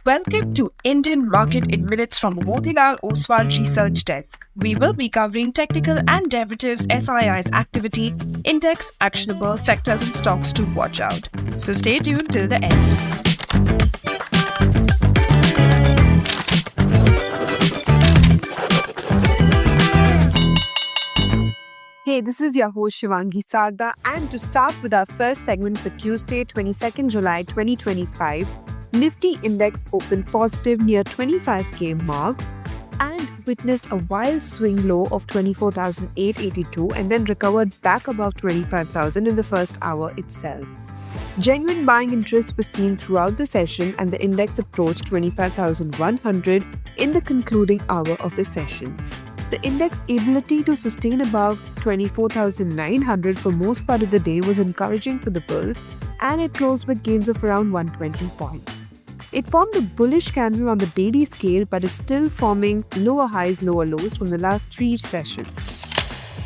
Welcome to Indian Market in Minutes from Motilal Oswal Research Desk. We will be covering technical and derivatives SII's activity, index, actionable sectors and stocks to watch out. So stay tuned till the end. Hey, this is your host Shivangi Sarda, and to start with our first segment for Tuesday, 22nd July 2025, Nifty index opened positive near 25k marks and witnessed a wild swing low of 24,882 and then recovered back above 25,000 in the first hour itself. Genuine buying interest was seen throughout the session and the index approached 25,100 in the concluding hour of the session. The index ability to sustain above 24,900 for most part of the day was encouraging for the bulls, and it closed with gains of around 120 points. It formed a bullish candle on the daily scale but is still forming lower highs, lower lows from the last three sessions.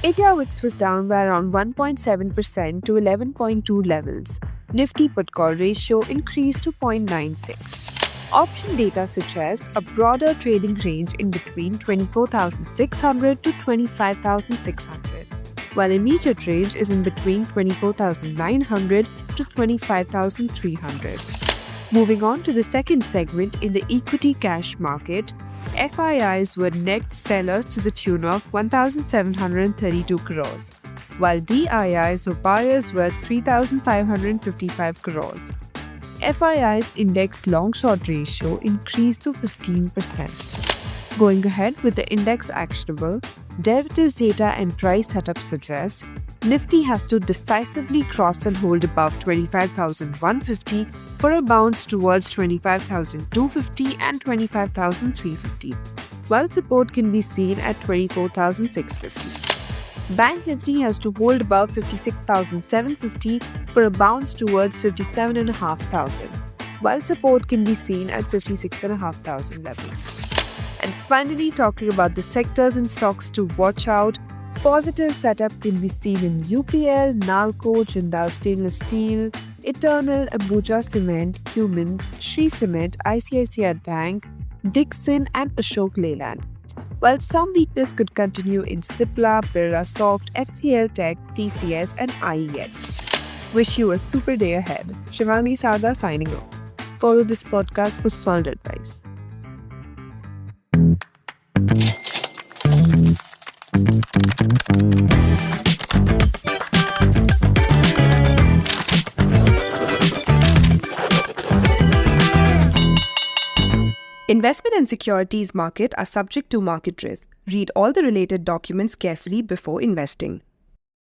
India VIX was down by around 1.7% to 11.2 levels. Nifty put-call ratio increased to 0.96. Option data suggests a broader trading range in between 24,600 to 25,600, while immediate range is in between 24,900 to 25,300. Moving on to the second segment, in the equity cash market, FIIs were net sellers to the tune of 1,732 crores, while DIIs or buyers worth 3,555 crores. FII's index long-short ratio increased to 15%. Going ahead with the index actionable, derivatives data and price setup suggest Nifty has to decisively cross and hold above 25,150 for a bounce towards 25,250 and 25,350, while support can be seen at 24,650. Bank Nifty has to hold above 56,750 for a bounce towards 57,500, while support can be seen at 56,500 levels. And finally, talking about the sectors and stocks to watch out, positive setup can be seen in UPL, Nalco, Jindal Stainless Steel, Eternal, Ambuja Cement, Humans, Shree Cement, ICICI Bank, Dixon and Ashok Leyland. While some weakness could continue in Cipla, Birlasoft, HCL Tech, TCS and IEX. Wish you a super day ahead. Shivangi Sarda signing off. Follow this podcast for solid advice. Investment and securities market are subject to market risk. Read all the related documents carefully before investing.